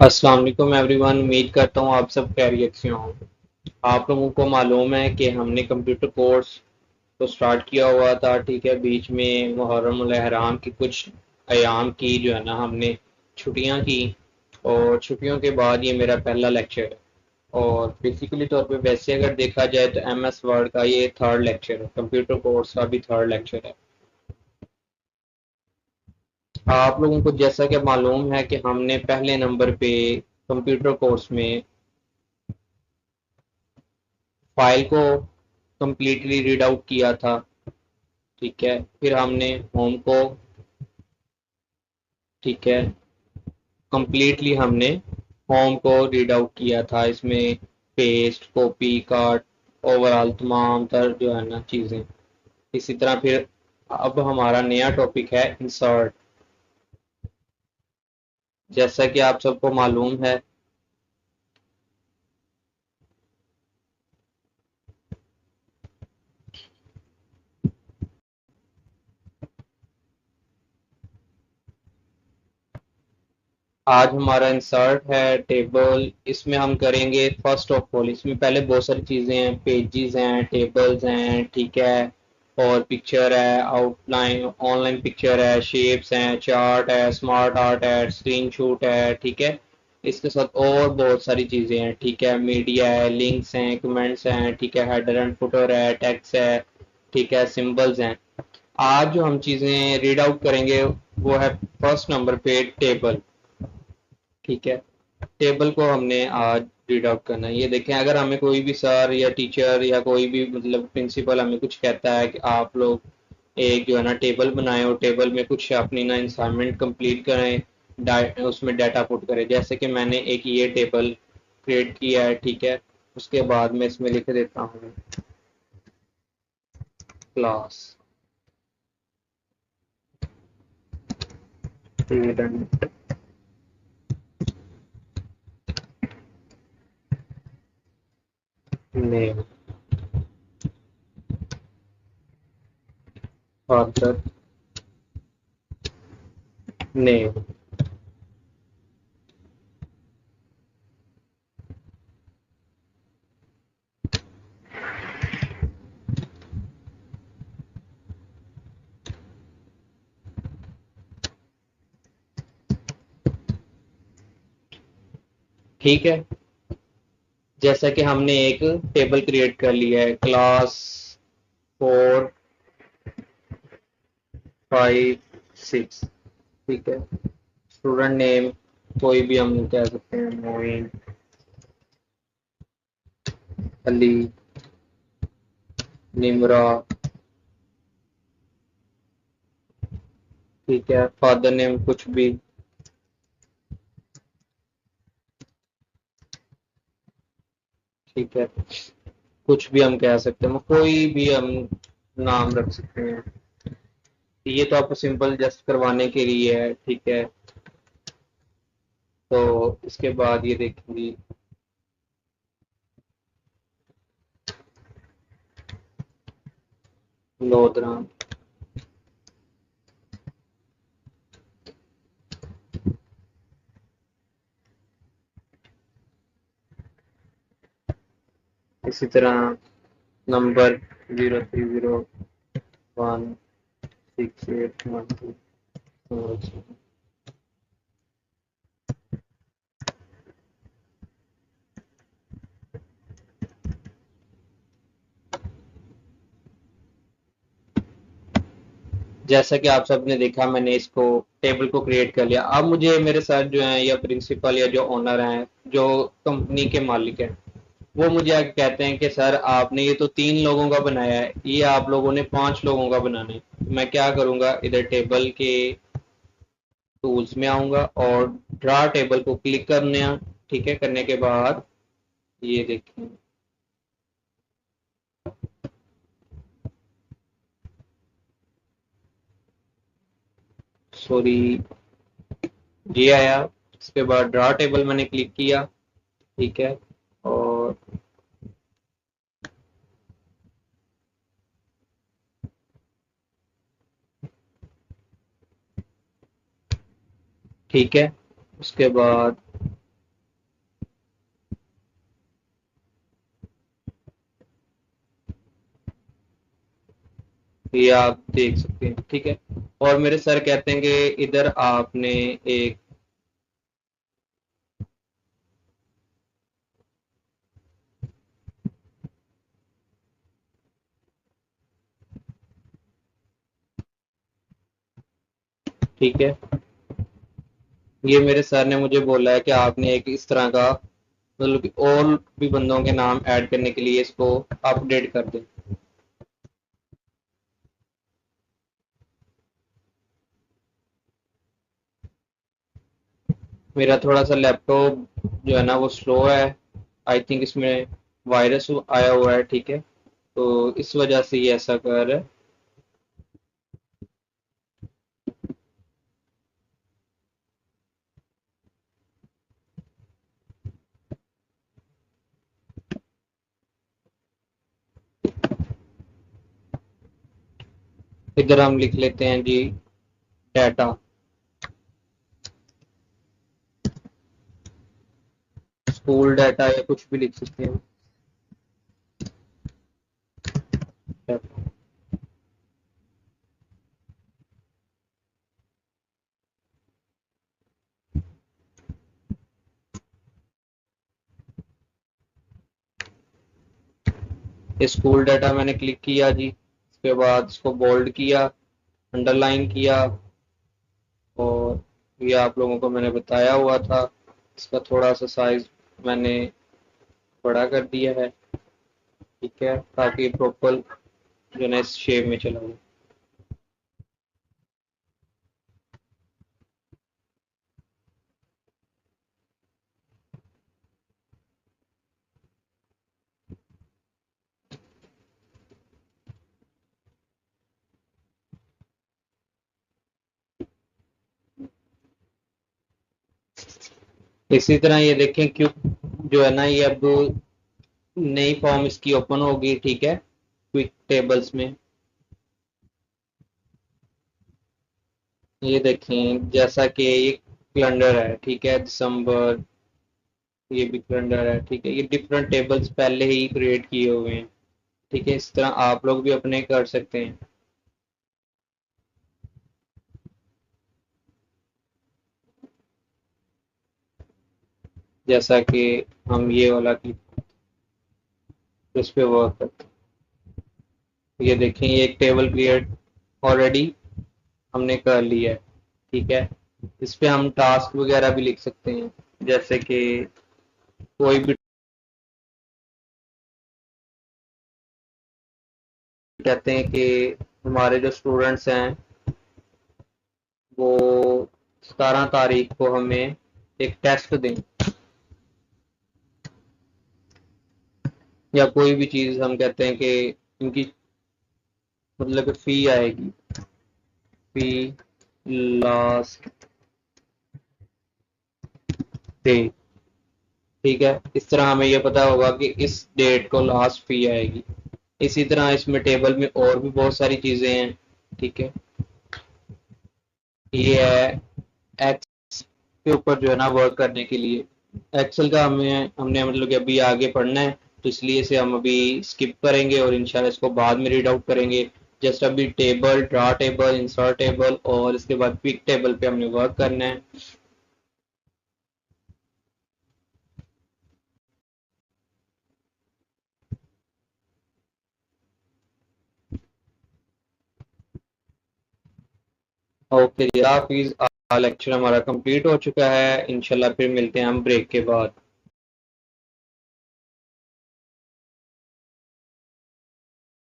अस्सलाम वालेकुम एवरीवन। उम्मीद करता हूँ आप सब खैरियत से हों। आप लोगों को मालूम है कि हमने कंप्यूटर कोर्स तो स्टार्ट किया हुआ था, ठीक है। बीच में मुहर्रम उल एहराम की कुछ अयाम की जो है ना हमने छुट्टियां की, और छुट्टियों के बाद ये मेरा पहला लेक्चर है। और बेसिकली तौर पे वैसे अगर देखा जाए तो एमएस वर्ड का ये थर्ड लेक्चर है, कंप्यूटर कोर्स का भी थर्ड लेक्चर है। आप लोगों को जैसा कि मालूम है कि हमने पहले नंबर पे कंप्यूटर कोर्स में फाइल को कंप्लीटली रीड आउट किया था, ठीक है। फिर हमने होम को, ठीक है, कंप्लीटली हमने होम को रीड आउट किया था। इसमें पेस्ट, कॉपी, कट, ओवरऑल तमाम तर जो है ना चीज़ें। इसी तरह फिर अब हमारा नया टॉपिक है इंसर्ट। जैसा कि आप सबको मालूम है, आज हमारा इंसर्ट है टेबल। इसमें हम करेंगे फर्स्ट ऑफ ऑल, इसमें पहले बहुत सारी चीज़ें हैं, पेजेस हैं, टेबल्स हैं, ठीक है, और पिक्चर है, आउटलाइन ऑनलाइन पिक्चर है, शेप्स हैं, चार्ट है, स्मार्ट आर्ट है, स्क्रीन शॉट है, ठीक है। इसके साथ और बहुत सारी चीज़ें हैं, ठीक है, मीडिया है, लिंक्स हैं, कमेंट्स हैं, ठीक है, हेडर एंड फुटर है, टेक्स्ट है, ठीक है, सिंबल्स हैं। आज जो हम चीज़ें रीड आउट करेंगे वो है फर्स्ट नंबर पे टेबल, ठीक है। टेबल को हमने आज रीड आउट करना है। ये देखें, अगर हमें कोई भी सर या टीचर या कोई भी मतलब प्रिंसिपल हमें कुछ कहता है कि आप लोग एक जो है ना टेबल बनाएं और टेबल में कुछ अपनी ना असाइनमेंट कंप्लीट करें, उसमें डाटा पुट करें। जैसे कि मैंने एक ये टेबल क्रिएट किया है, ठीक है। उसके बाद मैं इसमें लिख देता हूँ class student name, father name. ठीक है, जैसा कि हमने एक टेबल क्रिएट कर लिया है, क्लास 4 5 6, ठीक है। स्टूडेंट नेम कोई भी हम कह सकते हैं, मोइन, अली, निमरा, ठीक है। फादर नेम कुछ भी, ठीक है, कुछ भी हम कह सकते हैं, कोई भी हम नाम रख सकते हैं। ये तो आपको सिंपल जस्ट करवाने के लिए है, ठीक है। तो इसके बाद ये देखेंगे, लोधरा, इसी तरह नंबर 03016812। जैसा कि आप सबने देखा, मैंने इसको टेबल को क्रिएट कर लिया। अब मुझे मेरे साथ जो है या प्रिंसिपल या जो ओनर हैं, जो कंपनी के मालिक हैं, वो मुझे आके कहते हैं कि सर आपने ये तो 3 लोगों का बनाया है, ये आप लोगों ने 5 लोगों का बनाना है। तो मैं क्या करूंगा, इधर टेबल के टूल्स में आऊंगा और ड्रा टेबल को क्लिक करने, ठीक है, करने के बाद ये देखिए, सॉरी, ये आया। इसके बाद ड्रा टेबल मैंने क्लिक किया, ठीक है। और ठीक है, उसके बाद ये आप देख सकते हैं, ठीक है। और मेरे सर कहते हैं कि इधर आपने एक, ठीक है, ये मेरे सर ने मुझे बोला है कि आपने एक इस तरह का, मतलब कि और भी बंदों के नाम ऐड करने के लिए इसको अपडेट कर दें। मेरा थोड़ा सा लैपटॉप जो है ना वो स्लो है, आई थिंक इसमें वायरस आया हुआ है, ठीक है, तो इस वजह से ये ऐसा कर रहा है। इधर हम लिख लेते हैं जी डाटा, स्कूल डाटा या कुछ भी लिख सकते हैं। स्कूल डाटा मैंने क्लिक किया जी, उसके बाद इसको बोल्ड किया, अंडरलाइन किया, और ये आप लोगों को मैंने बताया हुआ था, इसका थोड़ा सा साइज मैंने बड़ा कर दिया है, ठीक है, ताकि प्रॉपर जो है ना इस शेप में चला जाए। इसी तरह ये देखें क्यों, जो है ना ये अब नई फॉर्म इसकी ओपन होगी, ठीक है, क्विक टेबल्स में। ये देखें जैसा कि ये कैलेंडर है, ठीक है, दिसंबर, ये भी कैलेंडर है, ठीक है, ये डिफरेंट टेबल्स पहले ही क्रिएट किए हुए हैं, ठीक है, इस तरह आप लोग भी अपने कर सकते हैं। जैसा कि हम ये वाला क्लिक इस पे वर्क करते हैं, ये देखें ये एक टेबल क्रिएट ऑलरेडी हमने कर लिया है, ठीक है। इस पे हम टास्क वगैरह भी लिख सकते हैं, जैसे कि कोई भी, कहते हैं कि हमारे जो स्टूडेंट्स हैं वो 17 तारीख को हमें एक टेस्ट दें, या कोई भी चीज़ हम कहते हैं कि इनकी मतलब फी आएगी, फी लास्ट डे, ठीक है, इस तरह हमें ये पता होगा कि इस डेट को लास्ट फी आएगी। इसी तरह इसमें टेबल में और भी बहुत सारी चीज़ें हैं, ठीक है, ये है एक्स के ऊपर जो है ना वर्क करने के लिए। एक्सेल का हमने मतलब कि अभी आगे पढ़ना है, तो इसलिए इसे हम अभी स्किप करेंगे और इंशाल्लाह इसको बाद में रीड आउट करेंगे। जस्ट अभी table, draw table, insert table और इसके बाद क्विक टेबल पे हमने वर्क करना है। ओके जी, हाफिज। लेक्चर हमारा कंप्लीट हो चुका है, इंशाल्लाह फिर मिलते हैं हम ब्रेक के बाद।